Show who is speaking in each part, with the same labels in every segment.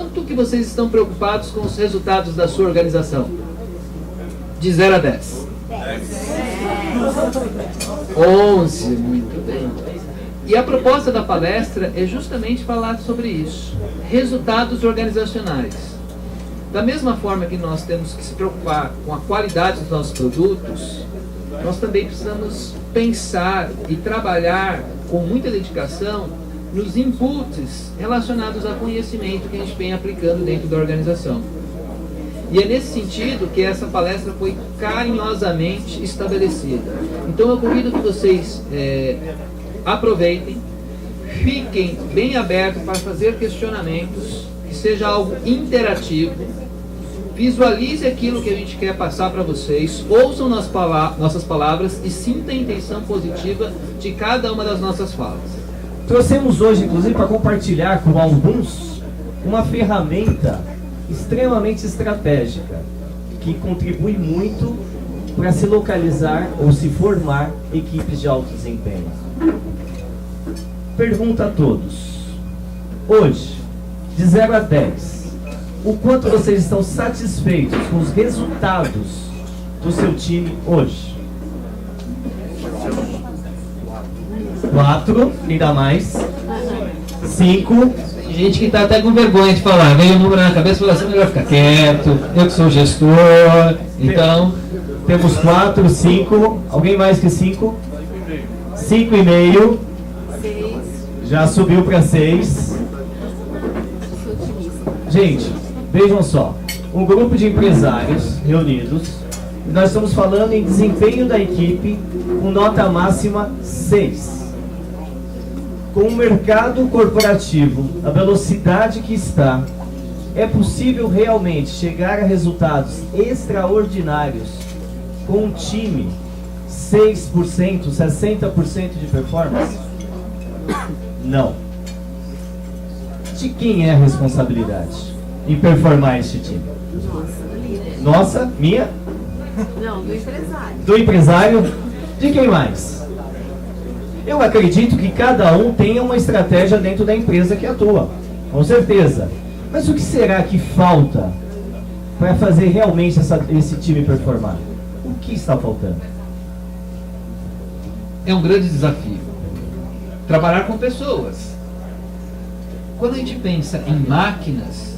Speaker 1: quanto que vocês estão preocupados com os resultados da sua organização? De 0 a 10. 11, muito bem. E a proposta da palestra é justamente falar sobre isso. Resultados organizacionais. Da mesma forma que nós temos que se preocupar com a qualidade dos nossos produtos, nós também precisamos pensar e trabalhar com muita dedicação nos inputs relacionados a conhecimento que a gente vem aplicando dentro da organização. E é nesse sentido que essa palestra foi carinhosamente estabelecida. Então eu convido que vocês aproveitem, fiquem bem abertos para fazer questionamentos, que seja algo interativo, visualize aquilo que a gente quer passar para vocês, ouçam nossas palavras e sinta a intenção positiva de cada uma das nossas falas.
Speaker 2: Trouxemos hoje, inclusive, para compartilhar com alguns uma ferramenta extremamente estratégica que contribui muito para se localizar ou se formar equipes de alto desempenho. Pergunta a todos: hoje, de 0 a 10, o quanto vocês estão satisfeitos com os resultados do seu time hoje? 4, ainda mais. 5.
Speaker 1: Tem gente que está até com vergonha de falar, veio o número na cabeça e falou assim, melhor ficar quieto, eu que sou gestor, então...
Speaker 2: Temos 4, 5, alguém mais que 5? 5,5. Já subiu para 6. Gente, vejam só, um grupo de empresários reunidos, nós estamos falando em desempenho da equipe com nota máxima 6. Com o mercado corporativo, a velocidade que está, é possível realmente chegar a resultados extraordinários com um time 6%, 60% de performance? Não. De quem é a responsabilidade em performar este time? Nossa, minha?
Speaker 3: Não, do empresário.
Speaker 2: Do empresário? De quem mais? Eu acredito que cada um tenha uma estratégia dentro da empresa que atua, com certeza. Mas o que será que falta para fazer realmente esse time performar? O que está faltando?
Speaker 1: É um grande desafio. Trabalhar com pessoas. Quando a gente pensa em máquinas,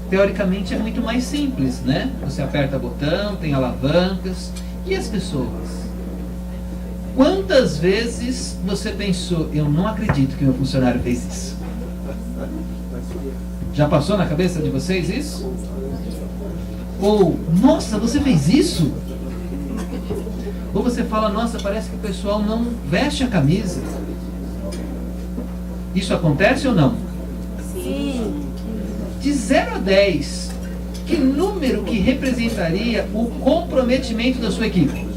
Speaker 1: teoricamente é muito mais simples, né? Você aperta botão, tem alavancas. E as pessoas? Quantas vezes você pensou, eu não acredito que meu funcionário fez isso? Já passou na cabeça de vocês isso? Ou, nossa, você fez isso? Ou você fala, nossa, parece que o pessoal não veste a camisa. Isso acontece ou não?
Speaker 3: Sim.
Speaker 1: De 0 a 10, que número que representaria o comprometimento da sua equipe?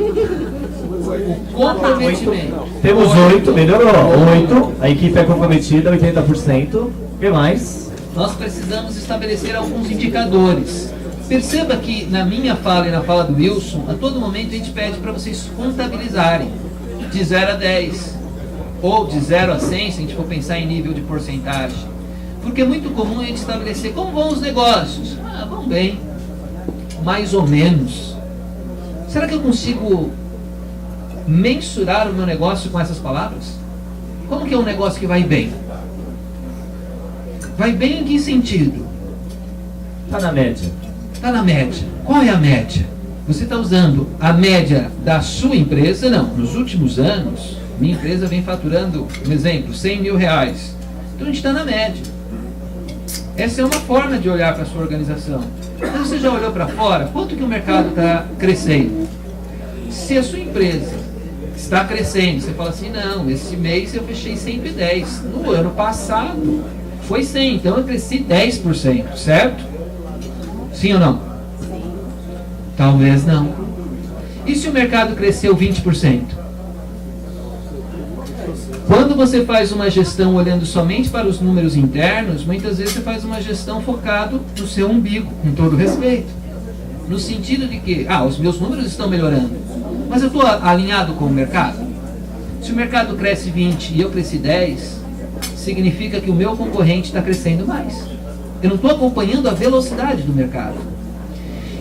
Speaker 1: O comprometimento.
Speaker 2: Temos 8, melhorou. 8, a equipe é comprometida, 80%. O que mais?
Speaker 1: Nós precisamos estabelecer alguns indicadores. Perceba que na minha fala e na fala do Wilson, a todo momento a gente pede para vocês contabilizarem de 0 a 10 ou de 0 a 100, se a gente for pensar em nível de porcentagem. Porque é muito comum a gente estabelecer como vão os negócios. Ah, vão bem. Mais ou menos. Será que eu consigo mensurar o meu negócio com essas palavras? Como que é um negócio que vai bem? Vai bem em que sentido?
Speaker 2: Está na média.
Speaker 1: Está na média. Qual é a média? Você está usando a média da sua empresa? Não. Nos últimos anos, minha empresa vem faturando, um exemplo, 100 mil reais. Então a gente está na média. Essa é uma forma de olhar para a sua organização. Mas você já olhou para fora? Quanto que o mercado está crescendo? Se a sua empresa está crescendo, você fala assim, não, esse mês eu fechei 110. No ano passado foi 100, então eu cresci 10%, certo? Sim ou não?
Speaker 3: Sim.
Speaker 1: Talvez não. E se o mercado cresceu 20%? Quando você faz uma gestão olhando somente para os números internos, muitas vezes você faz uma gestão focado no seu umbigo, com todo respeito. No sentido de que, os meus números estão melhorando, mas eu estou alinhado com o mercado? Se o mercado cresce 20 e eu cresci 10, significa que o meu concorrente está crescendo mais. Eu não estou acompanhando a velocidade do mercado.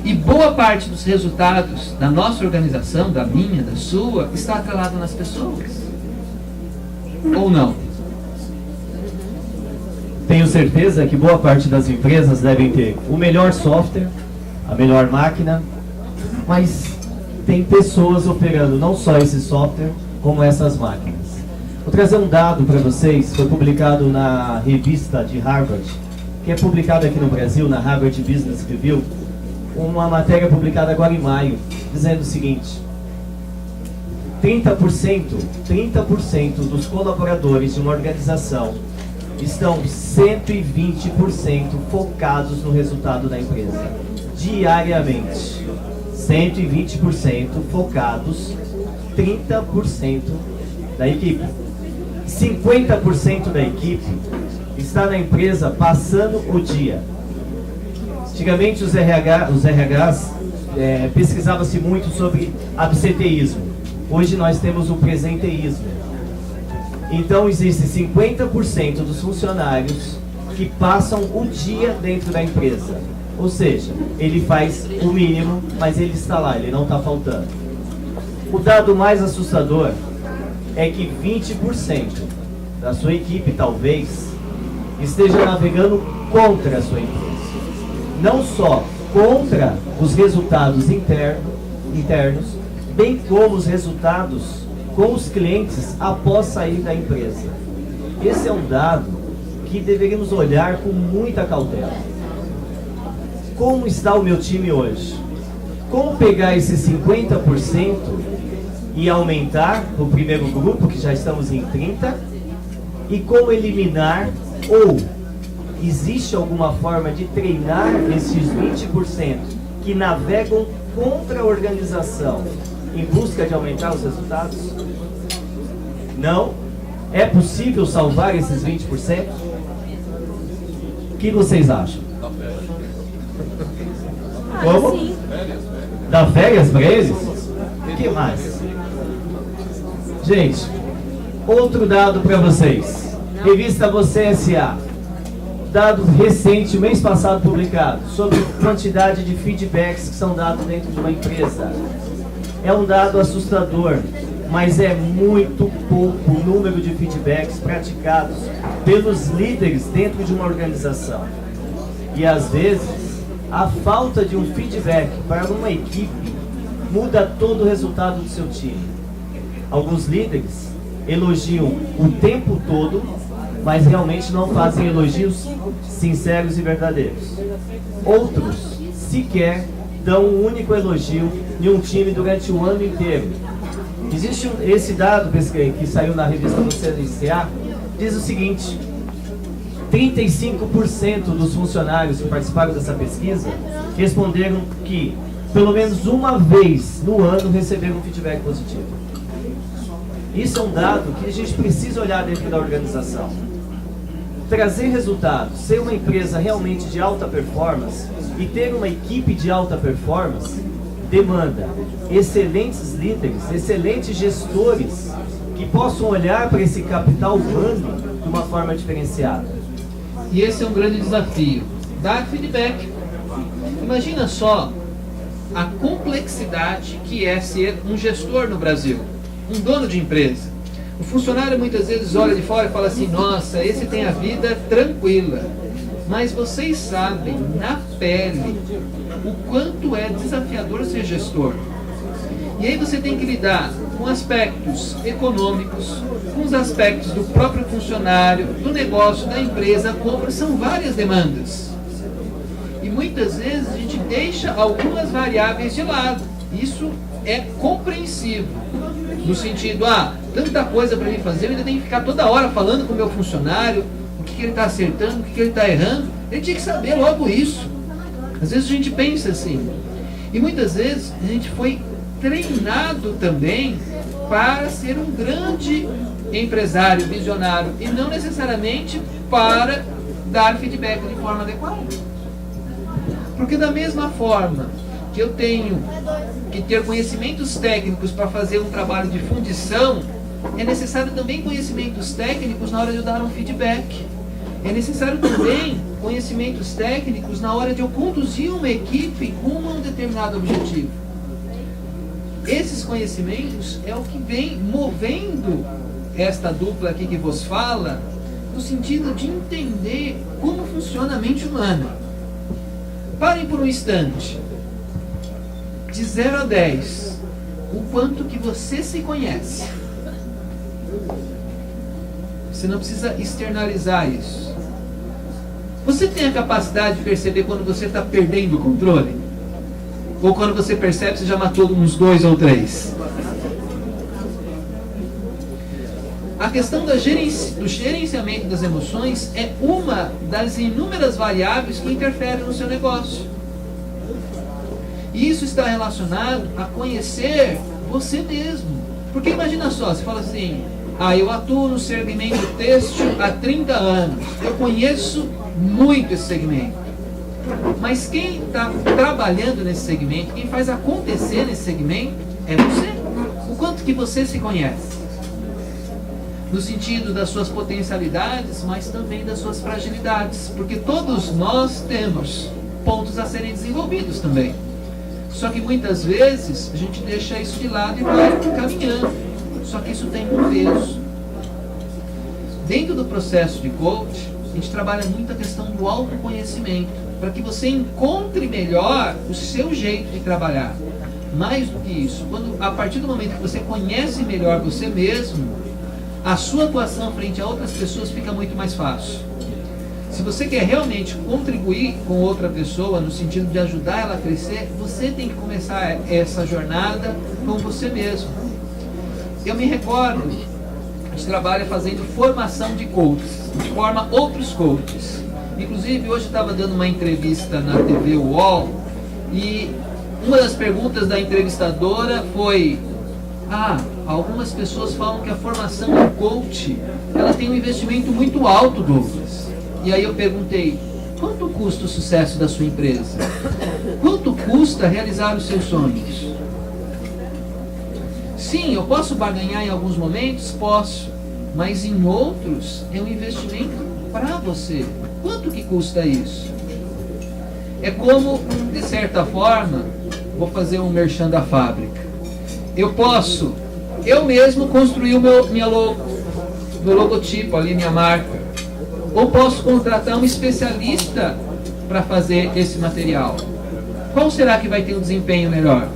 Speaker 1: E boa parte dos resultados da nossa organização, da minha, da sua, está atrelado nas pessoas. Ou não?
Speaker 2: Tenho certeza que boa parte das empresas devem ter o melhor software, a melhor máquina, mas tem pessoas operando não só esse software, como essas máquinas. Vou trazer um dado para vocês, foi publicado na revista de Harvard, que é publicada aqui no Brasil, na Harvard Business Review, uma matéria publicada agora em maio, dizendo o seguinte: 30% dos colaboradores de uma organização estão 120% focados no resultado da empresa, diariamente. 120% focados, 30% da equipe. 50% da equipe está na empresa passando o dia. Antigamente os RHs pesquisava-se muito sobre absenteísmo. Hoje nós temos o presenteísmo. Então existem 50% dos funcionários que passam o dia dentro da empresa. Ou seja, ele faz o mínimo, mas ele está lá, ele não está faltando. O dado mais assustador é que 20% da sua equipe, talvez, esteja navegando contra a sua empresa. Não só contra os resultados internos, bem como os resultados com os clientes após sair da empresa. Esse é um dado que deveríamos olhar com muita cautela. Como está o meu time hoje? Como pegar esses 50% e aumentar o primeiro grupo, que já estamos em 30%, e como eliminar, ou existe alguma forma de treinar esses 20% que navegam contra a organização em busca de aumentar os resultados? Não? É possível salvar esses 20%? O que vocês acham? Como?
Speaker 3: Sim.
Speaker 2: Dá férias para eles? O que mais? Gente, outro dado para vocês. Revista Você S.A. Dado recente, mês passado publicado, sobre quantidade de feedbacks que são dados dentro de uma empresa. É um dado assustador, mas é muito pouco o número de feedbacks praticados pelos líderes dentro de uma organização. E às vezes, a falta de um feedback para uma equipe muda todo o resultado do seu time. Alguns líderes elogiam o tempo todo, mas realmente não fazem elogios sinceros e verdadeiros. Outros sequer dão um único elogio em um time durante o ano inteiro. Existe esse dado que saiu na revista Você S.A. diz o seguinte: 35% dos funcionários que participaram dessa pesquisa responderam que pelo menos uma vez no ano receberam um feedback positivo. Isso é um dado que a gente precisa olhar dentro da organização. Trazer resultados, ser uma empresa realmente de alta performance e ter uma equipe de alta performance demanda excelentes líderes, excelentes gestores que possam olhar para esse capital humano de uma forma diferenciada.
Speaker 1: E esse é um grande desafio, dar feedback. Imagina só a complexidade que é ser um gestor no Brasil, um dono de empresa. O funcionário muitas vezes olha de fora e fala assim: nossa, esse tem a vida tranquila. Mas vocês sabem, na pele, o quanto é desafiador ser gestor. E aí você tem que lidar com aspectos econômicos, com os aspectos do próprio funcionário, do negócio, da empresa, a compra, são várias demandas. E muitas vezes a gente deixa algumas variáveis de lado. Isso é compreensível. No sentido, tanta coisa para mim fazer, eu ainda tenho que ficar toda hora falando com o meu funcionário, o que ele está acertando, o que ele está errando. Ele tinha que saber logo isso. Às vezes a gente pensa assim. E muitas vezes a gente foi treinado também para ser um grande empresário, visionário, e não necessariamente para dar feedback de forma adequada. Porque da mesma forma que eu tenho que ter conhecimentos técnicos para fazer um trabalho de fundição, É necessário também conhecimentos técnicos na hora de eu dar um feedback. É necessário também conhecimentos técnicos na hora de eu conduzir uma equipe rumo a um determinado objetivo. Esses conhecimentos é o que vem movendo esta dupla aqui que vos fala, no sentido de entender como funciona a mente humana. Parem por um instante. De 0 a 10, o quanto que você se conhece. Você não precisa externalizar isso. Você tem a capacidade de perceber quando você está perdendo o controle? Ou quando você percebe que você já matou uns 2 ou 3? A questão do gerenciamento das emoções é uma das inúmeras variáveis que interferem no seu negócio. E isso está relacionado a conhecer você mesmo. Porque imagina só, você fala assim, eu atuo no segmento têxtil há 30 anos, eu conheço muito esse segmento. Mas quem está trabalhando nesse segmento, quem faz acontecer nesse segmento, é você. O quanto que você se conhece. No sentido das suas potencialidades, mas também das suas fragilidades. Porque todos nós temos pontos a serem desenvolvidos também. Só que muitas vezes a gente deixa isso de lado e vai caminhando. Só que isso tem um peso. Dentro do processo de coach, a gente trabalha muito a questão do autoconhecimento, para que você encontre melhor o seu jeito de trabalhar. Mais do que isso, a partir do momento que você conhece melhor você mesmo, a sua atuação frente a outras pessoas fica muito mais fácil. Se você quer realmente contribuir com outra pessoa, no sentido de ajudar ela a crescer, você tem que começar essa jornada com você mesmo. Eu me recordo, a gente trabalha fazendo formação de coaches, a gente forma outros coaches. Inclusive, hoje eu estava dando uma entrevista na TV UOL e uma das perguntas da entrevistadora foi: algumas pessoas falam que a formação do coach, ela tem um investimento muito alto, Douglas. E aí eu perguntei: quanto custa o sucesso da sua empresa? Quanto custa realizar os seus sonhos? Sim, eu posso barganhar em alguns momentos? Posso. Mas em outros, é um investimento para você. Quanto que custa isso? É como, de certa forma, vou fazer um merchan da fábrica. Eu posso, eu mesmo, construir o meu logotipo ali, minha marca. Ou posso contratar um especialista para fazer esse material. Qual será que vai ter um desempenho melhor?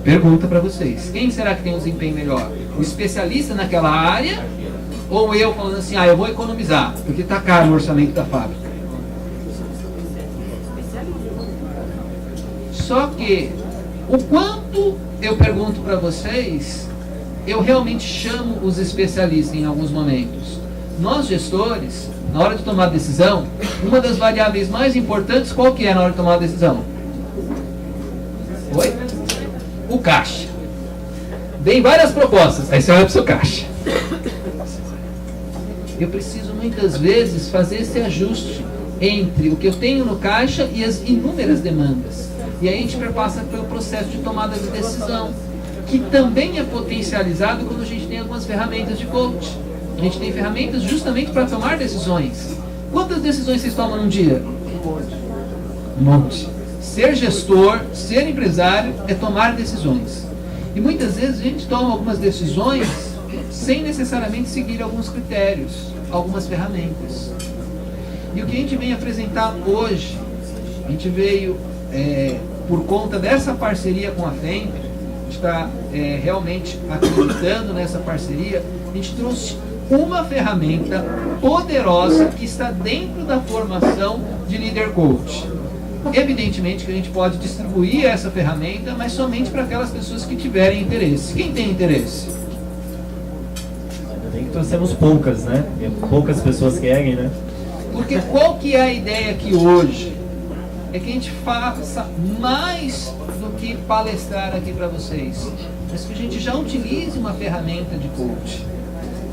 Speaker 1: Pergunta para vocês. Quem será que tem um desempenho melhor? O especialista naquela área? Ou eu falando assim, eu vou economizar, porque está caro o orçamento da fábrica? Só que, o quanto eu pergunto para vocês, eu realmente chamo os especialistas em alguns momentos. Nós, gestores, na hora de tomar decisão, uma das variáveis mais importantes, qual que é na hora de tomar a decisão? Oi? O caixa. Vem várias propostas, aí você olha para o seu caixa. Eu preciso muitas vezes fazer esse ajuste entre o que eu tenho no caixa e as inúmeras demandas. E aí a gente passa pelo processo de tomada de decisão, que também é potencializado quando a gente tem algumas ferramentas de coach. A gente tem ferramentas justamente para tomar decisões. Quantas decisões vocês tomam num dia? Um monte. Ser gestor, ser empresário é tomar decisões. E muitas vezes a gente toma algumas decisões sem necessariamente seguir alguns critérios, algumas ferramentas. E o que a gente vem apresentar hoje, a gente veio, por conta dessa parceria com a FEMP, a gente está realmente acreditando nessa parceria, a gente trouxe uma ferramenta poderosa que está dentro da formação de líder coach. Evidentemente que a gente pode distribuir essa ferramenta, mas somente para aquelas pessoas que tiverem interesse. Quem tem interesse?
Speaker 2: Tem que trouxemos poucas, né? Poucas pessoas querem, né?
Speaker 1: Porque qual que é a ideia aqui hoje? É que a gente faça mais do que palestrar aqui para vocês, mas que a gente já utilize uma ferramenta de coach.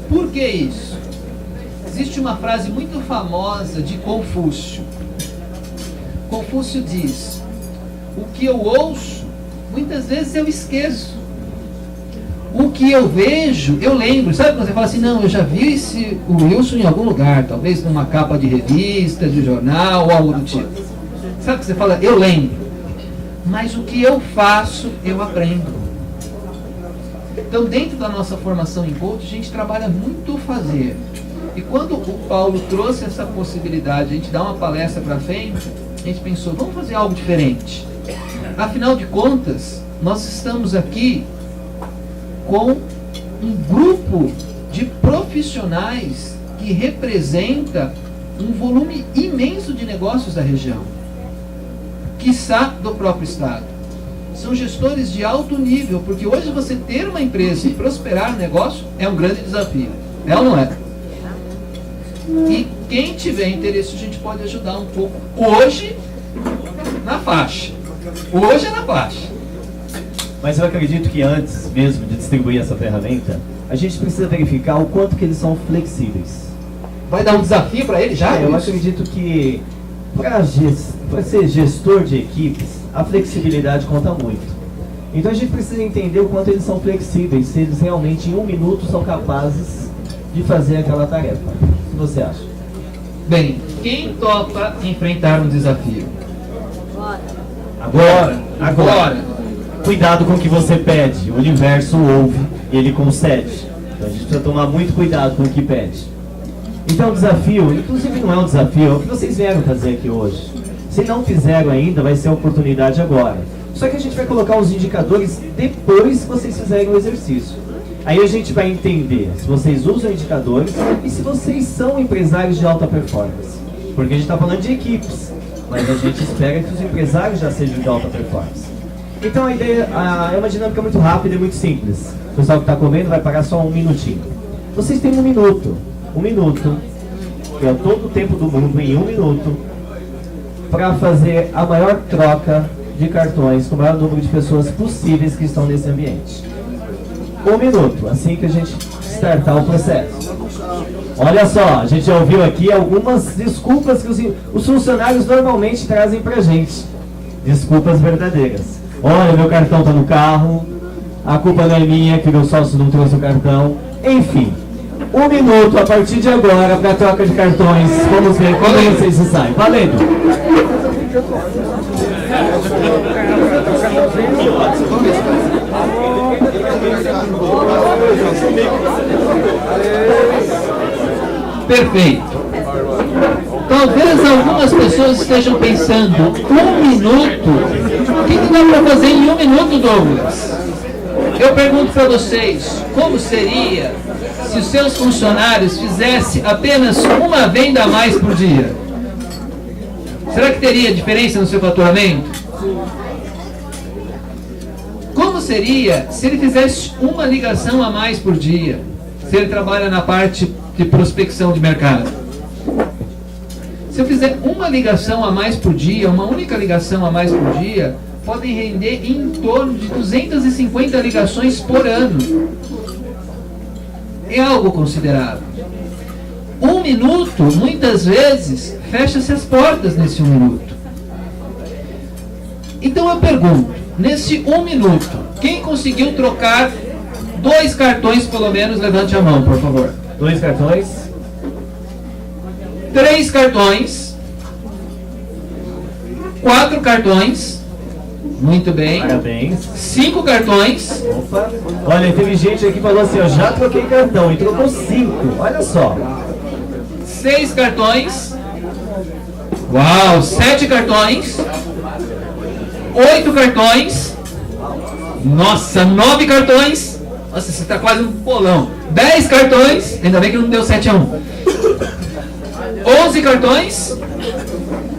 Speaker 1: Por que isso? Existe uma frase muito famosa de Confúcio. Confúcio diz: o que eu ouço, muitas vezes eu esqueço. O que eu vejo, eu lembro. Sabe quando você fala assim, não, eu já vi o Wilson em algum lugar, talvez numa capa de revista, de jornal ou algo do tipo. Sabe o que você fala? Eu lembro. Mas o que eu faço, eu aprendo. Então, dentro da nossa formação em coach, a gente trabalha muito o fazer. E quando o Paulo trouxe essa possibilidade, a gente dar uma palestra para frente, a gente pensou, vamos fazer algo diferente. Afinal de contas, nós estamos aqui com um grupo de profissionais que representa um volume imenso de negócios da região, quiçá do próprio estado. São gestores de alto nível, porque hoje você ter uma empresa e prosperar no negócio é um grande desafio. É ou não é? E quem tiver interesse, a gente pode ajudar um pouco hoje na faixa. Hoje é na faixa.
Speaker 2: Mas eu acredito que antes mesmo de distribuir essa ferramenta, a gente precisa verificar o quanto que eles são flexíveis.
Speaker 1: Vai dar um desafio para ele já?
Speaker 2: Eu acredito que para ser gestor de equipes, a flexibilidade conta muito. Então a gente precisa entender o quanto eles são flexíveis, se eles realmente em 1 minuto são capazes de fazer aquela tarefa. O que você acha?
Speaker 1: Bem, quem topa enfrentar um desafio?
Speaker 2: Agora. Cuidado com o que você pede. O universo ouve e ele concede. Então a gente precisa tomar muito cuidado com o que pede. Então o desafio, inclusive não é um desafio, é o que vocês vieram fazer aqui hoje. Se não fizeram ainda, vai ser a oportunidade agora. Só que a gente vai colocar os indicadores depois que vocês fizerem o exercício. Aí a gente vai entender se vocês usam indicadores e se vocês são empresários de alta performance. Porque a gente está falando de equipes, mas a gente espera que os empresários já sejam de alta performance. Então a ideia é uma dinâmica muito rápida e muito simples. O pessoal que está comendo vai parar só 1 minutinho. Vocês têm 1 minuto. 1 minuto, que é todo o tempo do mundo em 1 minuto, para fazer a maior troca de cartões com o maior número de pessoas possíveis que estão nesse ambiente. 1 minuto, assim que a gente startar o processo. Olha só, a gente já ouviu aqui algumas desculpas que os funcionários normalmente trazem pra gente. Desculpas verdadeiras. Olha, meu cartão está no carro, a culpa não é minha que meu sócio não trouxe o cartão. Enfim, 1 minuto a partir de agora para troca de cartões. Vamos ver como vocês se saem. Valendo!
Speaker 1: Perfeito. Talvez algumas pessoas estejam pensando, 1 minuto? O que dá para fazer em 1 minuto, Douglas? Eu pergunto para vocês, como seria se os seus funcionários fizessem apenas uma venda a mais por dia? Será que teria diferença no seu faturamento? Como seria se ele fizesse uma ligação a mais por dia? Se ele trabalha na parte de prospecção de mercado. Se eu fizer uma ligação a mais por dia, uma única ligação a mais por dia, podem render em torno de 250 ligações por ano. É algo considerável. 1 minuto, muitas vezes, fecha-se as portas nesse 1 minuto. Então eu pergunto, nesse 1 minuto, quem conseguiu trocar 2 cartões pelo menos, levante a mão, por favor.
Speaker 2: 2 cartões.
Speaker 1: 3 cartões. 4 cartões. Muito bem.
Speaker 2: Parabéns.
Speaker 1: 5 cartões.
Speaker 2: Opa. Olha, teve gente aqui que falou assim, eu já troquei cartão e trocou 5. Olha só.
Speaker 1: 6 cartões. Uau, 7 cartões. 8 cartões. Nossa, 9 cartões. Nossa, você está quase um bolão. 10 cartões. Ainda bem que não deu 7-1. 11 cartões.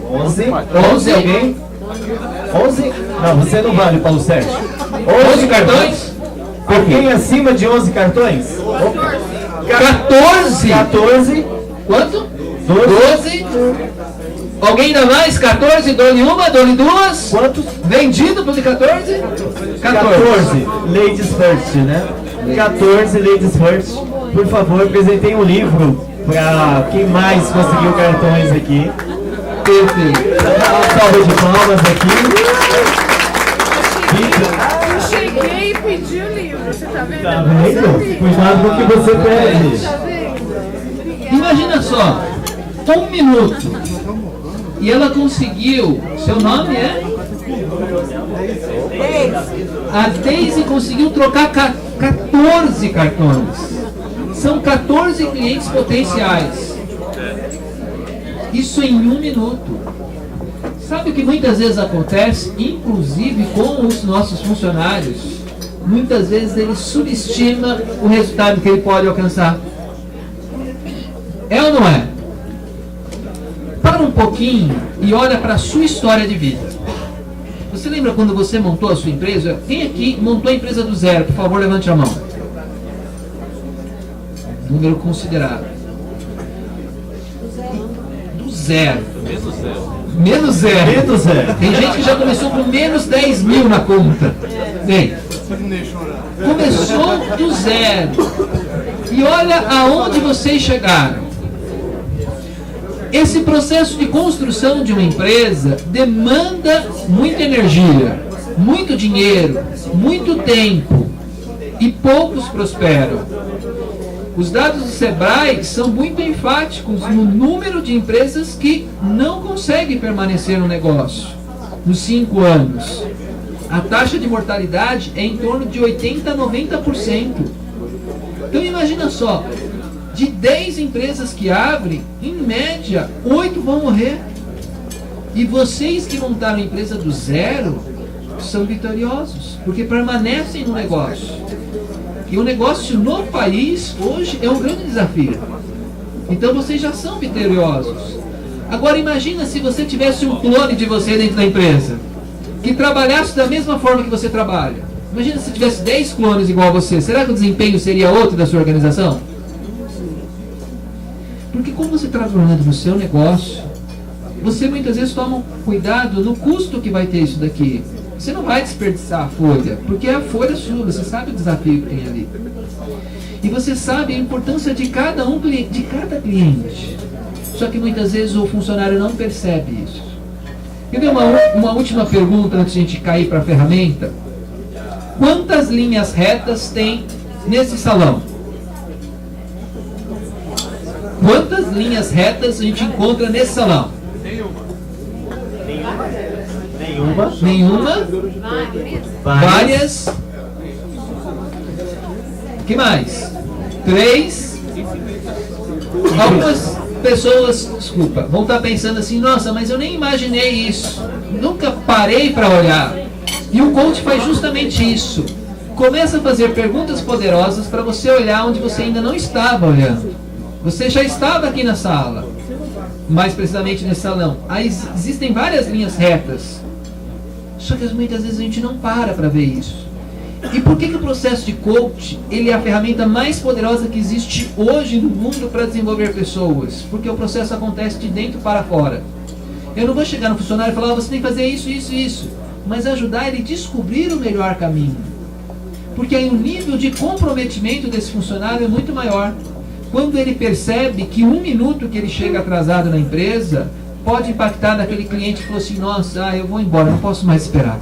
Speaker 1: 11 alguém?
Speaker 2: 11? Não, você não vale, Paulo Sérgio.
Speaker 1: 11 cartões?
Speaker 2: Alguém acima de 11 cartões?
Speaker 1: 14.
Speaker 2: 14.
Speaker 1: Quanto?
Speaker 2: 12.
Speaker 1: Alguém dá mais? 14, dou-lhe uma, dou-lhe 2.
Speaker 2: Quantos?
Speaker 1: Vendido por 14?
Speaker 2: 14. Ladies first, né? 14 ladies first. Por favor, apresentem um livro para quem mais conseguiu cartões aqui.
Speaker 1: Perfeito.
Speaker 2: Uma salva de palmas aqui.
Speaker 3: Eu cheguei e pedi o livro. Você
Speaker 2: Tá vendo? Cuidado com o que você pede.
Speaker 1: Imagina só, 1 minuto. E ela conseguiu, seu nome é? A Daisy conseguiu trocar 14 cartões. São 14 clientes potenciais. Isso em 1 minuto. Sabe o que muitas vezes acontece, inclusive com os nossos funcionários? Muitas vezes ele subestima o resultado que ele pode alcançar. É ou não é? Para um pouquinho e olha para a sua história de vida. Você lembra quando você montou a sua empresa? Quem aqui montou a empresa do zero? Por favor, levante a mão. Número considerável. Do zero. Menos zero.
Speaker 2: Menos zero.
Speaker 1: Tem gente que já começou com menos 10 mil na conta. Bem, começou do zero. E olha aonde vocês chegaram. Esse processo de construção de uma empresa demanda muita energia, muito dinheiro, muito tempo, e poucos prosperam. Os dados do Sebrae são muito enfáticos no número de empresas que não conseguem permanecer no negócio nos 5 anos. A taxa de mortalidade é em torno de 80% a 90%. Então imagina só, de 10 empresas que abrem, em média, 8 vão morrer. E vocês que montaram a empresa do zero são vitoriosos, porque permanecem no negócio. E o negócio no país hoje é um grande desafio. Então vocês já são vitoriosos. Agora imagina se você tivesse um clone de você dentro da empresa, que trabalhasse da mesma forma que você trabalha. Imagina se tivesse 10 clones igual a você. Será que o desempenho seria outro da sua organização? Porque como você está trabalhando no seu negócio, você muitas vezes toma cuidado no custo que vai ter isso daqui. Você não vai desperdiçar a folha, porque é a folha sua, você sabe o desafio que tem ali. E você sabe a importância de cada cliente. Só que muitas vezes o funcionário não percebe isso. E dei uma última pergunta antes de a gente cair para a ferramenta. Quantas linhas retas tem nesse salão? Quantas linhas retas a gente encontra nesse salão? Nenhuma? Várias? Que mais? 3? Algumas pessoas, desculpa, vão estar pensando assim, nossa, mas eu nem imaginei isso. Nunca parei para olhar. E o coach faz justamente isso. Começa a fazer perguntas poderosas para você olhar onde você ainda não estava olhando. Você já estava aqui na sala, mais precisamente nesse salão. Aí existem várias linhas retas. Só que muitas vezes a gente não para ver isso. E por que o processo de coach ele é a ferramenta mais poderosa que existe hoje no mundo para desenvolver pessoas? Porque o processo acontece de dentro para fora. Eu não vou chegar no funcionário e falar, você tem que fazer isso, isso, isso. Mas ajudar ele a descobrir o melhor caminho. Porque aí o nível de comprometimento desse funcionário é muito maior. Quando ele percebe que 1 minuto que ele chega atrasado na empresa pode impactar naquele cliente que falou assim, nossa, eu vou embora, não posso mais esperar.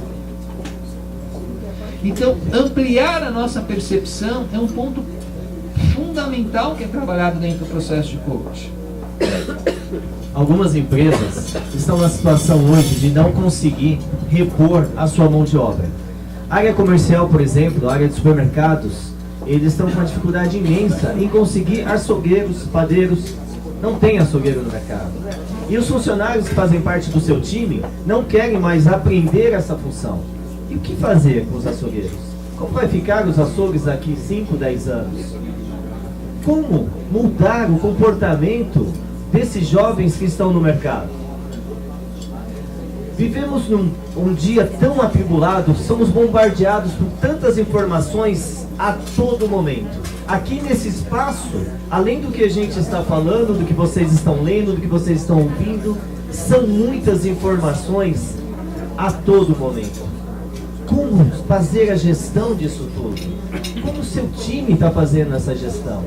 Speaker 1: Então, ampliar a nossa percepção é um ponto fundamental que é trabalhado dentro do processo de coach.
Speaker 2: Algumas empresas estão na situação hoje de não conseguir repor a sua mão de obra. A área comercial, por exemplo, a área de supermercados, eles estão com uma dificuldade imensa em conseguir açougueiros, padeiros. Não tem açougueiro no mercado. E os funcionários que fazem parte do seu time não querem mais aprender essa função. E o que fazer com os açougueiros? Como vai ficar os açougues daqui 5, 10 anos? Como mudar o comportamento desses jovens que estão no mercado? Vivemos um dia tão atribulado, somos bombardeados por tantas informações a todo momento. Aqui nesse espaço, além do que a gente está falando, do que vocês estão lendo, do que vocês estão ouvindo, são muitas informações a todo momento. Como fazer a gestão disso tudo? Como o seu time está fazendo essa gestão?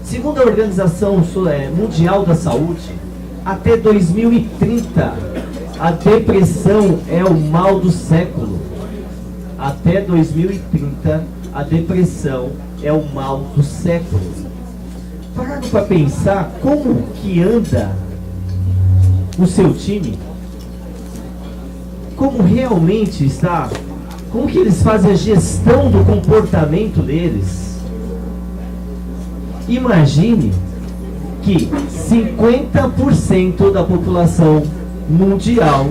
Speaker 2: Segundo a Organização Mundial da Saúde, até 2030, a depressão é o mal do século. Até 2030, a depressão é o mal do século. Pararam para pensar como que anda o seu time? Como realmente está? Como que eles fazem a gestão do comportamento deles? Imagine que 50% da população mundial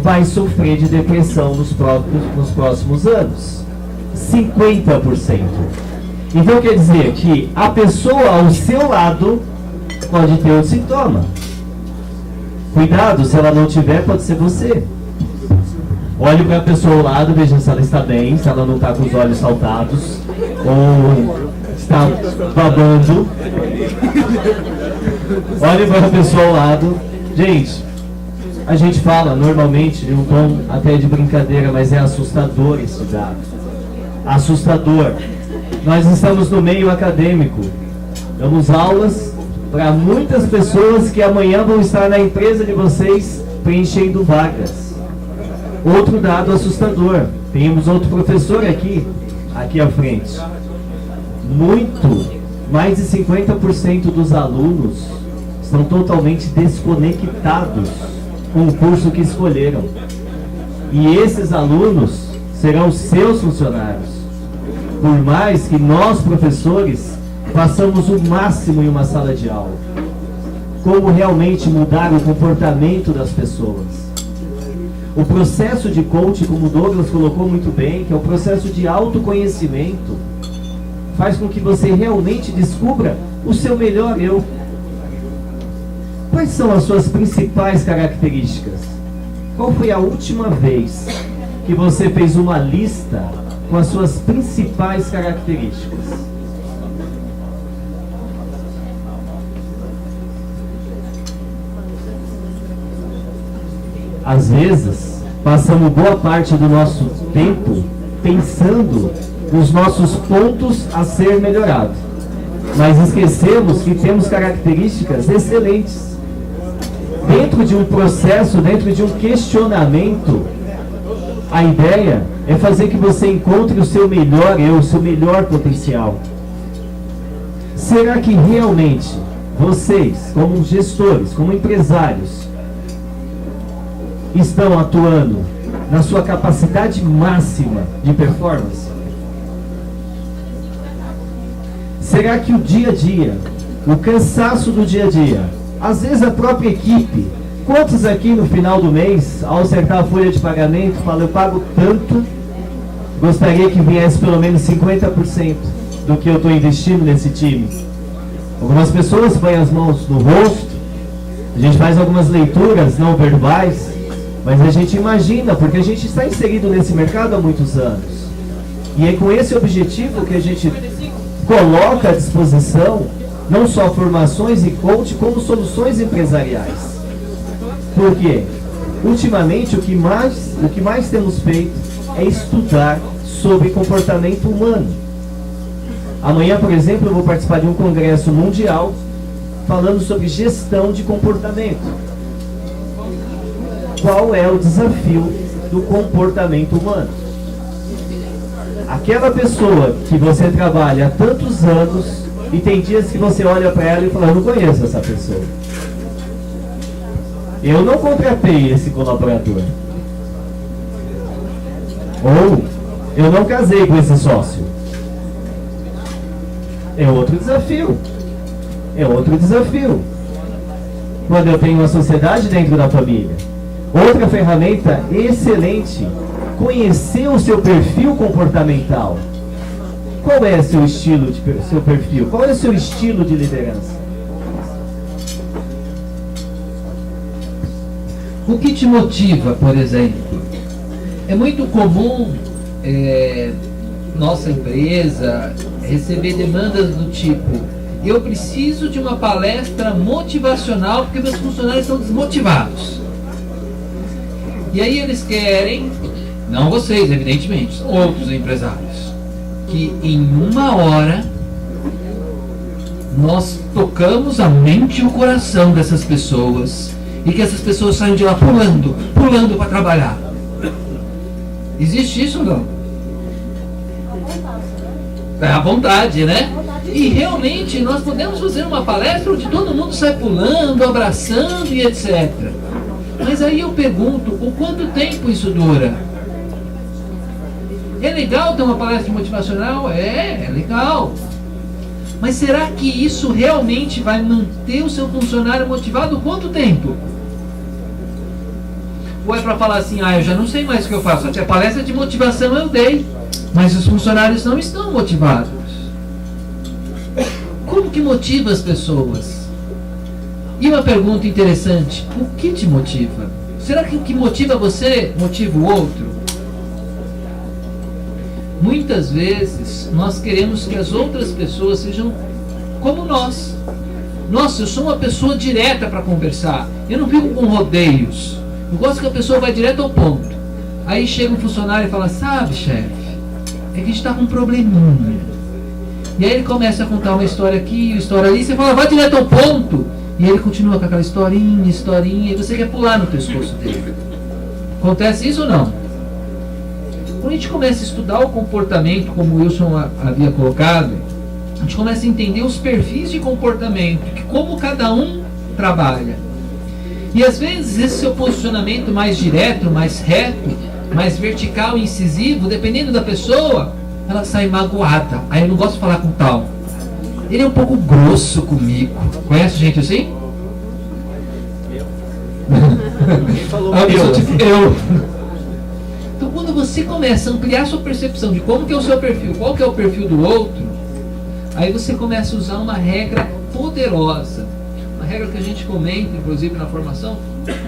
Speaker 2: vai sofrer de depressão nos próximos anos. 50%. Então quer dizer que a pessoa ao seu lado pode ter outro sintoma. Cuidado, se ela não tiver, pode ser você. Olhe para a pessoa ao lado, veja se ela está bem, se ela não está com os olhos saltados ou está babando. Olhe para a pessoa ao lado. Gente, a gente fala normalmente de um tom até de brincadeira, mas é assustador esse dado. Assustador. Nós estamos no meio acadêmico. Damos aulas para muitas pessoas que amanhã vão estar na empresa de vocês preenchendo vagas. Outro dado assustador. Temos outro professor aqui à frente. Mais de 50% dos alunos estão totalmente desconectados com o curso que escolheram. E esses alunos serão seus funcionários. Por mais que nós, professores, façamos o máximo em uma sala de aula. Como realmente mudar o comportamento das pessoas. O processo de coaching, como o Douglas colocou muito bem, que é o processo de autoconhecimento, faz com que você realmente descubra o seu melhor eu. Quais são as suas principais características? Qual foi a última vez que você fez uma lista com as suas principais características? Às vezes, passamos boa parte do nosso tempo pensando nos nossos pontos a ser melhorados, mas esquecemos que temos características excelentes. Dentro de um processo, dentro de um questionamento, a ideia é fazer que você encontre o seu melhor eu, o seu melhor potencial. Será que realmente vocês, como gestores, como empresários, estão atuando na sua capacidade máxima de performance? Será que o dia a dia, o cansaço do dia a dia, às vezes a própria equipe, quantos aqui no final do mês, ao acertar a folha de pagamento, falam, eu pago tanto, gostaria que viesse pelo menos 50% do que eu estou investindo nesse time? Algumas pessoas põem as mãos no rosto, a gente faz algumas leituras não verbais, mas a gente imagina, porque a gente está inserido nesse mercado há muitos anos. E é com esse objetivo que a gente coloca à disposição não só formações e coaching, como soluções empresariais. Por quê? Ultimamente, o que mais temos feito é estudar sobre comportamento humano. Amanhã, por exemplo, eu vou participar de um congresso mundial falando sobre gestão de comportamento. Qual é o desafio do comportamento humano? Aquela pessoa que você trabalha há tantos anos e tem dias que você olha para ela e fala, eu não conheço essa pessoa. Eu não contratei esse colaborador. Ou eu não casei com esse sócio. É outro desafio. É outro desafio. Quando eu tenho uma sociedade dentro da família. Outra ferramenta excelente. Conhecer o seu perfil comportamental. Qual é seu estilo, seu perfil? Qual é o seu estilo de liderança?
Speaker 1: O que te motiva, por exemplo? É muito comum nossa empresa receber demandas do tipo, eu preciso de uma palestra motivacional porque meus funcionários estão desmotivados. E aí eles querem, não vocês, evidentemente, são outros empresários, que em 1 hora nós tocamos a mente e o coração dessas pessoas e que essas pessoas saiam de lá pulando para trabalhar. Existe isso ou não? à vontade, né? E realmente nós podemos fazer uma palestra onde todo mundo sai pulando, abraçando e etc. Mas aí eu pergunto, o quanto tempo isso dura? É legal ter uma palestra motivacional? É legal. Mas será que isso realmente vai manter o seu funcionário motivado quanto tempo? Ou é para falar assim, eu já não sei mais o que eu faço, até a palestra de motivação eu dei, mas os funcionários não estão motivados. Como que motiva as pessoas? E uma pergunta interessante, o que te motiva? Será que o que motiva você motiva o outro? Muitas vezes nós queremos que as outras pessoas sejam como nós. Nossa, eu sou uma pessoa direta para conversar, eu não fico com rodeios. Eu gosto que a pessoa vai direto ao ponto. Aí chega um funcionário e fala, sabe, chefe, é que a gente está com um probleminha. E aí ele começa a contar uma história aqui, uma história ali, você fala, vai direto ao ponto. E ele continua com aquela historinha, e você quer pular no pescoço dele. Acontece isso ou não? Quando a gente começa a estudar o comportamento, como o Wilson havia colocado, a gente começa a entender os perfis de comportamento, como cada um trabalha. E às vezes esse seu posicionamento mais direto, mais reto, mais vertical e incisivo, dependendo da pessoa, ela sai magoada. Aí eu não gosto de falar com tal. Ele é um pouco grosso comigo. Conhece gente assim?
Speaker 2: Quem falou
Speaker 1: eu. Então quando você começa a ampliar a sua percepção de como que é o seu perfil, qual que é o perfil do outro, aí você começa a usar uma regra poderosa. Uma regra que a gente comenta, inclusive na formação.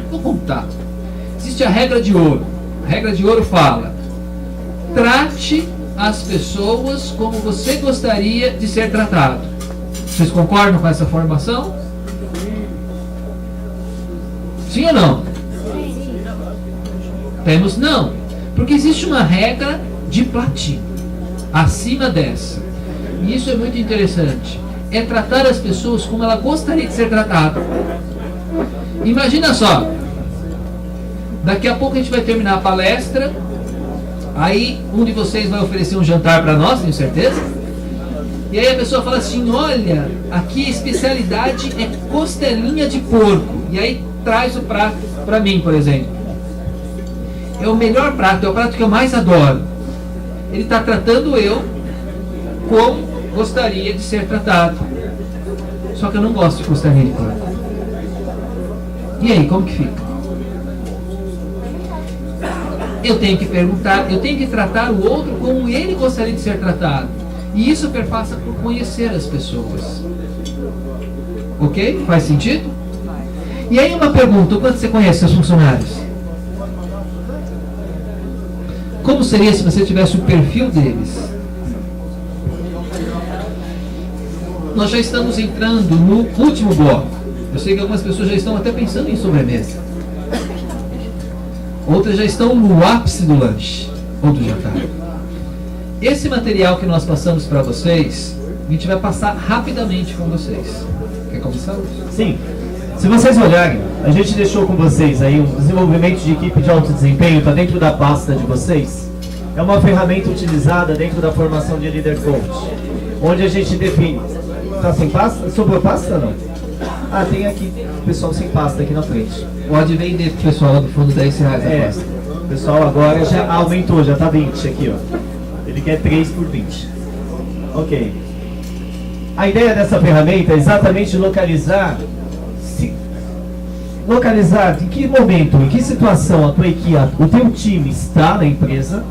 Speaker 1: Vou contar. Existe a regra de ouro. A regra de ouro fala: trate as pessoas como você gostaria de ser tratado. Vocês concordam com essa formação? Sim ou não? Temos não. Porque existe uma regra de platino acima dessa. E isso é muito interessante. É tratar as pessoas como ela gostaria de ser tratada. Imagina só. Daqui a pouco a gente vai terminar a palestra. Aí um de vocês vai oferecer um jantar para nós, tenho certeza. E aí a pessoa fala assim, olha, aqui a especialidade é costelinha de porco. E aí traz o prato para mim, por exemplo. É o melhor prato, é o prato que eu mais adoro. Ele está tratando eu como gostaria de ser tratado. Só que eu não gosto de costelinha de porco. E aí, como que fica? Eu tenho que perguntar, eu tenho que tratar o outro como ele gostaria de ser tratado. E isso perpassa por conhecer as pessoas. Ok? Faz sentido? E aí uma pergunta, o quanto você conhece seus funcionários? Como seria se você tivesse o perfil deles? Nós já estamos entrando no último bloco. Eu sei que algumas pessoas já estão até pensando em sobremesa. Outras já estão no ápice do lanche ou do jantar. Esse material que nós passamos para vocês, a gente vai passar rapidamente com vocês. Quer começar, Luiz?
Speaker 2: Sim. Se vocês olharem, a gente deixou com vocês aí um desenvolvimento de equipe de alto desempenho, está dentro da pasta de vocês. É uma ferramenta utilizada dentro da formação de líder coach, onde a gente define. Está sem pasta? Sobrou pasta ou não? Ah, tem aqui o pessoal sem pasta aqui na frente.
Speaker 1: Pode vender pro pessoal lá do fundo R$10 a pasta.
Speaker 2: O pessoal agora já aumentou, já está 20 aqui, ó. Ele quer 3 por 20. Ok. A ideia dessa ferramenta é exatamente localizar em que momento, em que situação a tua equipe, o teu time está na empresa,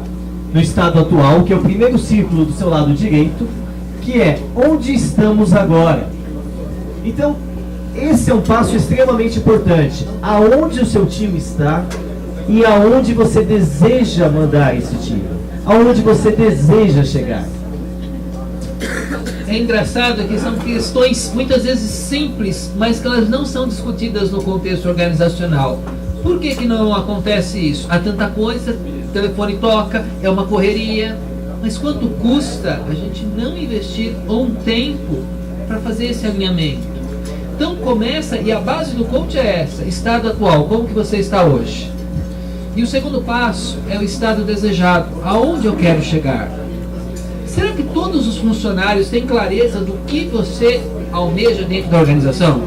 Speaker 2: no estado atual, que é o primeiro círculo do seu lado direito, que é onde estamos agora. Então, esse é um passo extremamente importante. Aonde o seu time está e aonde você deseja mandar esse time. Aonde você deseja chegar.
Speaker 1: É engraçado que são questões muitas vezes simples, mas que elas não são discutidas no contexto organizacional. Por que que não acontece isso? Há tanta coisa, o telefone toca, é uma correria. Mas quanto custa a gente não investir um tempo para fazer esse alinhamento? Então começa, e a base do coach é essa, estado atual, como que você está hoje? E o segundo passo é o estado desejado, aonde eu quero chegar? Será que todos os funcionários têm clareza do que você almeja dentro da organização?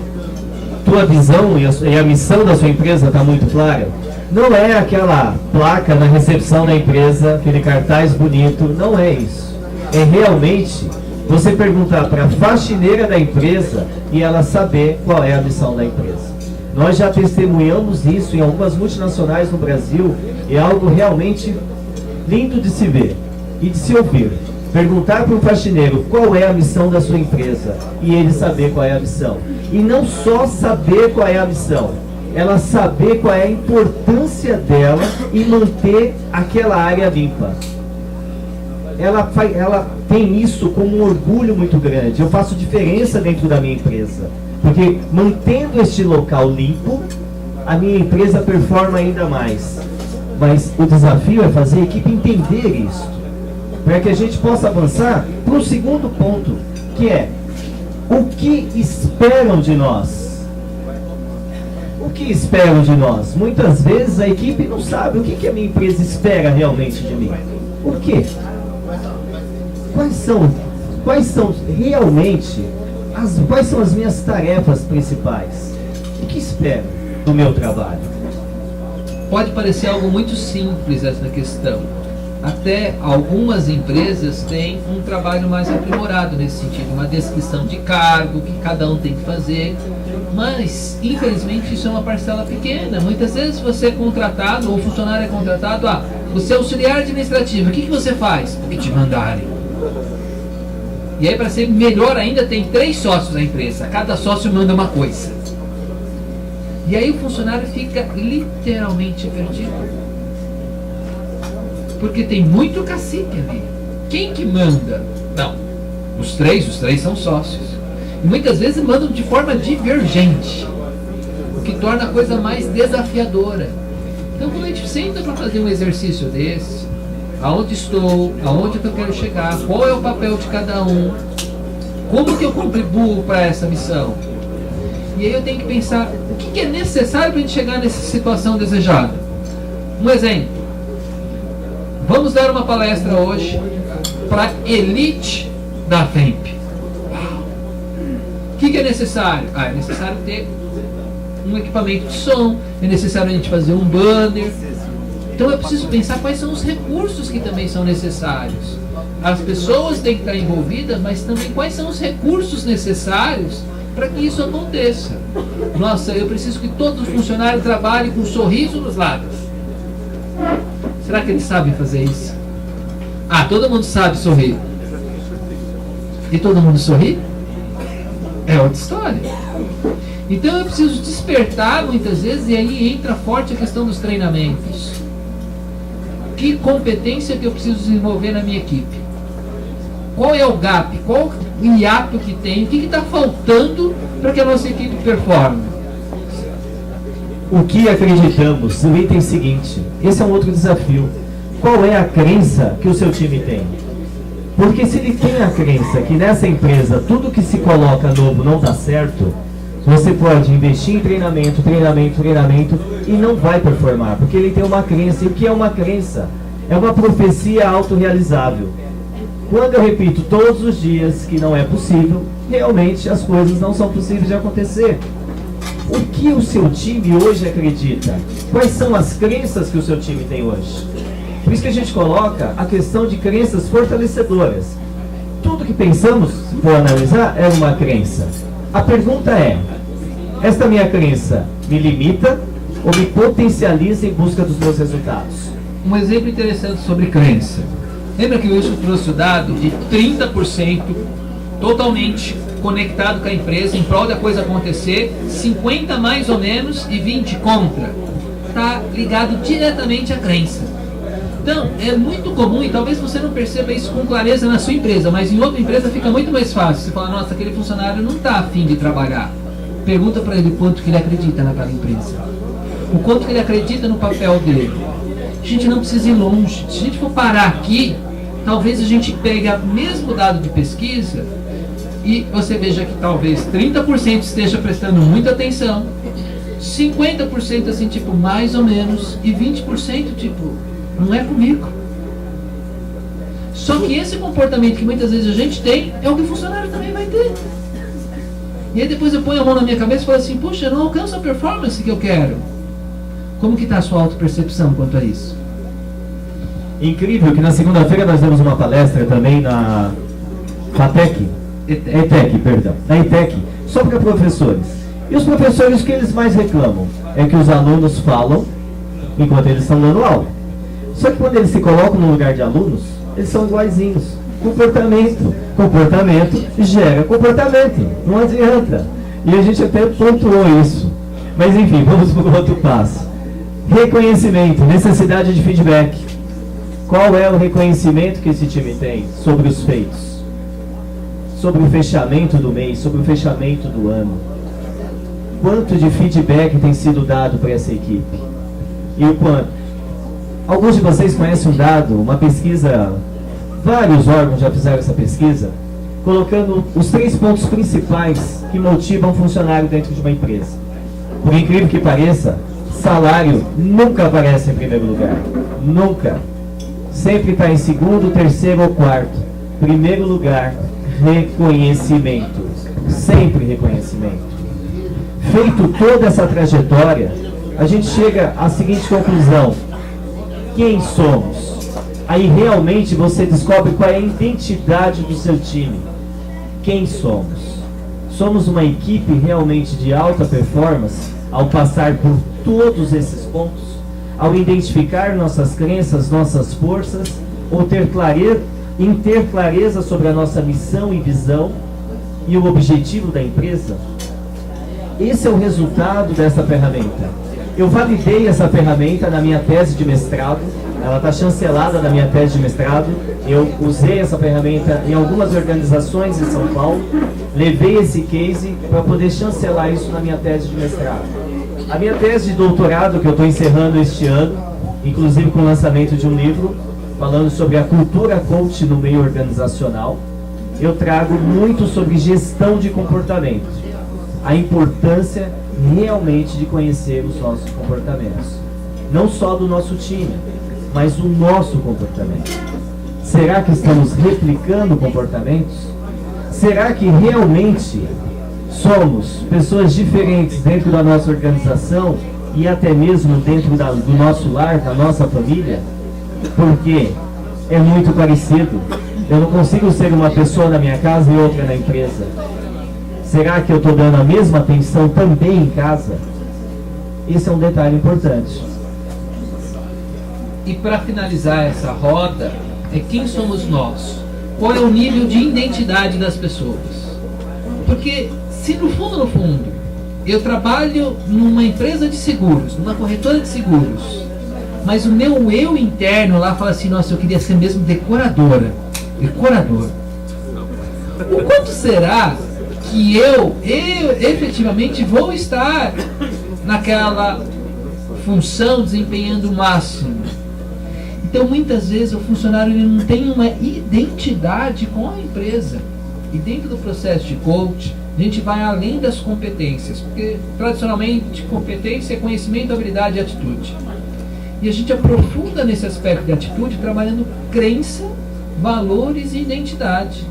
Speaker 2: Tua visão e a missão da sua empresa está muito clara? Não é aquela placa na recepção da empresa, aquele cartaz bonito, não é isso. É realmente você perguntar para a faxineira da empresa e ela saber qual é a missão da empresa. Nós já testemunhamos isso em algumas multinacionais no Brasil, e é algo realmente lindo de se ver e de se ouvir. Perguntar para o faxineiro qual é a missão da sua empresa e ele saber qual é a missão. E não só saber qual é a missão, ela saber qual é a importância dela em manter aquela área limpa. Ela tem isso como um orgulho muito grande. Eu faço diferença dentro da minha empresa, porque mantendo este local limpo, a minha empresa performa ainda mais. Mas o desafio é fazer a equipe entender isso, para que a gente possa avançar para o segundo ponto, que é o que esperam de nós. O que esperam de nós? Muitas vezes a equipe não sabe o que a minha empresa espera realmente de mim. O quê? Quais são realmente quais são as minhas tarefas principais? O que espero do meu trabalho?
Speaker 1: Pode parecer algo muito simples essa questão. Até algumas empresas têm um trabalho mais aprimorado nesse sentido, uma descrição de cargo que cada um tem que fazer, mas infelizmente isso é uma parcela pequena. Muitas vezes você é contratado, ou o funcionário é contratado, você é auxiliar administrativo, o que você faz? O que te mandarem. E aí, para ser melhor ainda, tem 3 sócios na empresa, cada sócio manda uma coisa. E aí o funcionário fica literalmente perdido, porque tem muito cacique ali. Quem que manda? Não, os três são sócios. E muitas vezes mandam de forma divergente, o que torna a coisa mais desafiadora. Então, quando a gente senta para fazer um exercício desse, aonde estou, aonde eu quero chegar, qual é o papel de cada um, como que eu contribuo para essa missão? E aí eu tenho que pensar o que é necessário para a gente chegar nessa situação desejada. Um exemplo. Vamos dar uma palestra hoje para a elite da FEMP. O que é necessário? É necessário ter um equipamento de som, é necessário a gente fazer um banner. Então eu preciso pensar quais são os recursos que também são necessários. As pessoas têm que estar envolvidas, mas também quais são os recursos necessários para que isso aconteça. Nossa, eu preciso que todo funcionário trabalhe com um sorriso nos lábios. Será que eles sabem fazer isso? Todo mundo sabe sorrir. E todo mundo sorri? É outra história. Então eu preciso despertar muitas vezes, e aí entra forte a questão dos treinamentos. Que competência que eu preciso desenvolver na minha equipe? Qual é o gap? Qual o hiato que tem? O que está faltando para que a nossa equipe performe?
Speaker 2: O que acreditamos? O item seguinte. Esse é um outro desafio. Qual é a crença que o seu time tem? Porque se ele tem a crença que nessa empresa tudo que se coloca novo não está certo, você pode investir em treinamento e não vai performar, porque ele tem uma crença. E o que é uma crença? É uma profecia autorrealizável. Quando eu repito todos os dias que não é possível, realmente as coisas não são possíveis de acontecer. O que o seu time hoje acredita? Quais são as crenças que o seu time tem hoje? Por isso que a gente coloca a questão de crenças fortalecedoras. Tudo que pensamos, se for analisar, é uma crença. A pergunta é: esta minha crença me limita ou me potencializa em busca dos meus resultados?
Speaker 1: Um exemplo interessante sobre crença. Lembra que o Wilson trouxe o dado de 30% totalmente conectado com a empresa, em prol da coisa acontecer, 50% mais ou menos e 20% contra. Está ligado diretamente à crença. Então, é muito comum, e talvez você não perceba isso com clareza na sua empresa, mas em outra empresa fica muito mais fácil. Você fala, nossa, aquele funcionário não está afim de trabalhar. Pergunta para ele quanto que ele acredita naquela empresa. O quanto que ele acredita no papel dele. A gente não precisa ir longe. Se a gente for parar aqui, talvez a gente pegue o mesmo dado de pesquisa e você veja que talvez 30% esteja prestando muita atenção, 50% assim, tipo, mais ou menos, e 20% tipo, não é comigo. Só que esse comportamento que muitas vezes a gente tem é o que o funcionário também vai ter. E aí depois eu ponho a mão na minha cabeça e falo assim, puxa, eu não alcanço a performance que eu quero. Como que está a sua autopercepção quanto a isso?
Speaker 2: Incrível que na segunda-feira nós demos uma palestra também na FATEC, ETEC, perdão, na ETEC, só para professores. E os professores, o que eles mais reclamam é que os alunos falam enquanto eles estão dando aula. Só que quando eles se colocam no lugar de alunos, eles são iguaizinhos. Comportamento gera comportamento, não adianta. E a gente até pontuou isso. Mas enfim, vamos para o outro passo. Reconhecimento, necessidade de feedback. Qual é o reconhecimento que esse time tem sobre os feitos? Sobre o fechamento do mês, sobre o fechamento do ano? Quanto de feedback tem sido dado para essa equipe? E o quanto? Alguns de vocês conhecem um dado, uma pesquisa, vários órgãos já fizeram essa pesquisa, colocando os 3 pontos principais que motivam um funcionário dentro de uma empresa. Por incrível que pareça, salário nunca aparece em primeiro lugar. Nunca. Sempre está em segundo, terceiro ou quarto. Primeiro lugar, reconhecimento. Sempre reconhecimento. Feito toda essa trajetória, a gente chega à seguinte conclusão: quem somos? Aí realmente você descobre qual é a identidade do seu time. Quem somos? Somos uma equipe realmente de alta performance ao passar por todos esses pontos? Ao identificar nossas crenças, nossas forças, ou ter clareza sobre a nossa missão e visão e o objetivo da empresa? Esse é o resultado dessa ferramenta. Eu validei essa ferramenta na minha tese de mestrado, ela está chancelada na minha tese de mestrado. Eu usei essa ferramenta em algumas organizações em São Paulo, levei esse case para poder chancelar isso na minha tese de mestrado. A minha tese de doutorado, que eu estou encerrando este ano, inclusive com o lançamento de um livro, falando sobre a cultura coach no meio organizacional, eu trago muito sobre gestão de comportamento. A importância realmente de conhecer os nossos comportamentos. Não só do nosso time, mas o nosso comportamento. Será que estamos replicando comportamentos? Será que realmente somos pessoas diferentes dentro da nossa organização e até mesmo dentro do nosso lar, da nossa família? Porque é muito parecido. Eu não consigo ser uma pessoa na minha casa e outra na empresa. Será que eu estou dando a mesma atenção também em casa? Esse é um detalhe importante.
Speaker 1: E para finalizar essa roda, é quem somos nós? Qual é o nível de identidade das pessoas? Porque se no fundo, eu trabalho numa empresa de seguros, numa corretora de seguros, mas o meu eu interno lá fala assim, nossa, eu queria ser mesmo decorador. O quanto será que eu efetivamente vou estar naquela função desempenhando o máximo? Então muitas vezes o funcionário ele não tem uma identidade com a empresa. E dentro do processo de coach, a gente vai além das competências, porque tradicionalmente competência é conhecimento, habilidade e atitude. E a gente aprofunda nesse aspecto de atitude, trabalhando crença, valores e identidade.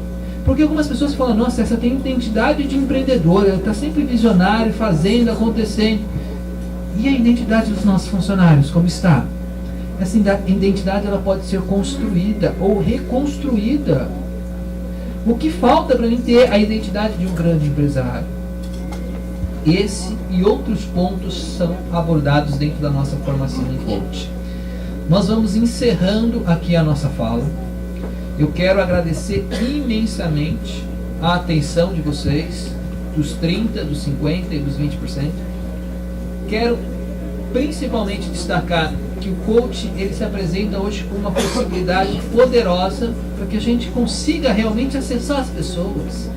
Speaker 1: Porque algumas pessoas falam, nossa, essa tem identidade de empreendedora, ela está sempre visionário, fazendo, acontecendo. E a identidade dos nossos funcionários, como está? Essa identidade ela pode ser construída ou reconstruída. O que falta para mim ter a identidade de um grande empresário? Esse e outros pontos são abordados dentro da nossa formação em coach. Nós vamos encerrando aqui a nossa fala. Eu quero agradecer imensamente a atenção de vocês, dos 30%, dos 50% e dos 20%. Quero principalmente destacar que o coach ele se apresenta hoje como uma possibilidade poderosa para que a gente consiga realmente acessar as pessoas.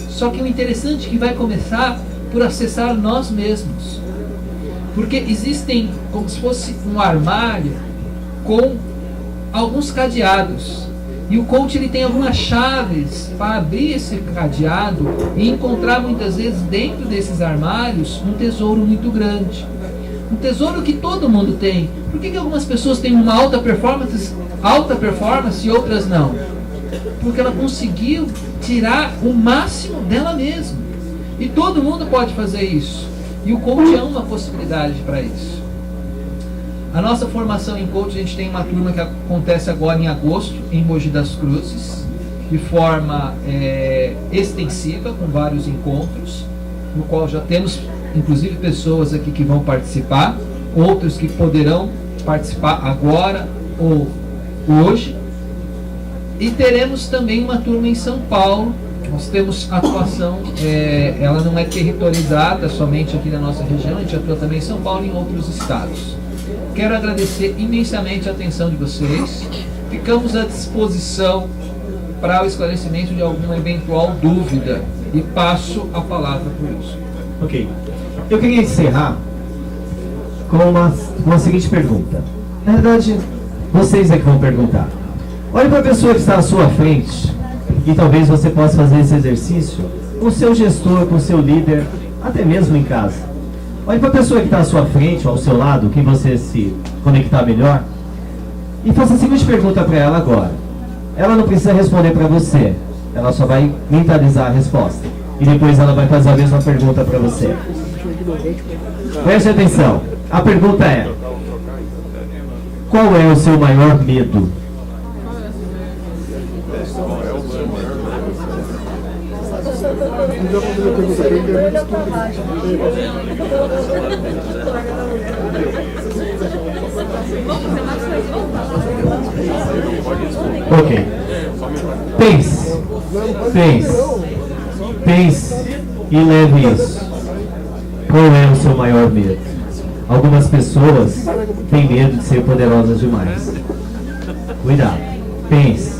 Speaker 1: Só que o interessante é que vai começar por acessar nós mesmos. Porque existem como se fosse um armário com alguns cadeados. E o coach ele tem algumas chaves para abrir esse cadeado e encontrar muitas vezes dentro desses armários um tesouro muito grande. Um tesouro que todo mundo tem. Por que algumas pessoas têm uma alta performance e outras não? porque ela conseguiu tirar o máximo dela mesma. E todo mundo pode fazer isso. E o coach é uma possibilidade para isso. A nossa formação em coach, a gente tem uma turma que acontece agora em agosto, em Mogi das Cruzes, de forma extensiva, com vários encontros, no qual já temos, inclusive, pessoas aqui que vão participar, outros que poderão participar agora ou hoje. E teremos também uma turma em São Paulo. Nós temos atuação, ela não é territorializada somente aqui na nossa região, a gente atua também em São Paulo e em outros estados. Quero agradecer imensamente a atenção de vocês. Ficamos à disposição para o esclarecimento de alguma eventual dúvida e passo a palavra para o Wilson.
Speaker 2: Ok. Eu queria encerrar com uma seguinte pergunta. Na verdade, vocês é que vão perguntar. Olhe para a pessoa que está à sua frente e talvez você possa fazer esse exercício com o seu gestor, com o seu líder, até mesmo em casa. Olhe para a pessoa que está à sua frente ou ao seu lado, que você se conectar melhor, e faça a seguinte pergunta para ela agora. Ela não precisa responder para você, ela só vai mentalizar a resposta. E depois ela vai fazer a mesma pergunta para você. Preste atenção. A pergunta é: qual é o seu maior medo? Ok. Pense e leve isso. Qual é o seu maior medo? Algumas pessoas têm medo de ser poderosas demais. Cuidado. Pense.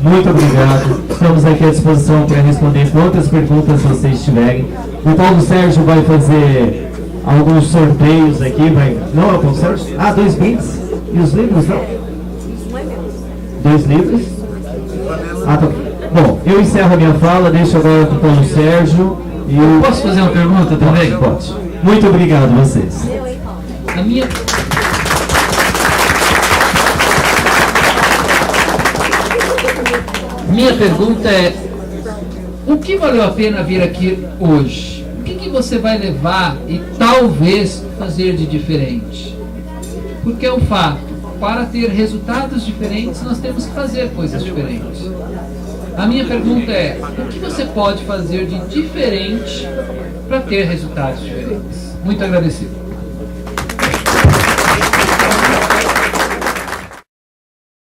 Speaker 2: Muito obrigado. Estamos aqui à disposição para responder quantas perguntas vocês tiverem. O Paulo Sérgio vai fazer alguns sorteios aqui. Não é o Paulo Sérgio? 2 brindes. E os livros, não? 2 livros? Tá. Bom, eu encerro a minha fala, deixo agora com o Paulo Sérgio.
Speaker 1: Posso fazer uma pergunta também?
Speaker 2: Pode. Muito obrigado a vocês.
Speaker 1: A minha... Minha pergunta é: o que valeu a pena vir aqui hoje? O que você vai levar e talvez fazer de diferente? Porque é um fato, para ter resultados diferentes, nós temos que fazer coisas diferentes. A minha pergunta é: o que você pode fazer de diferente para ter resultados diferentes? Muito agradecido.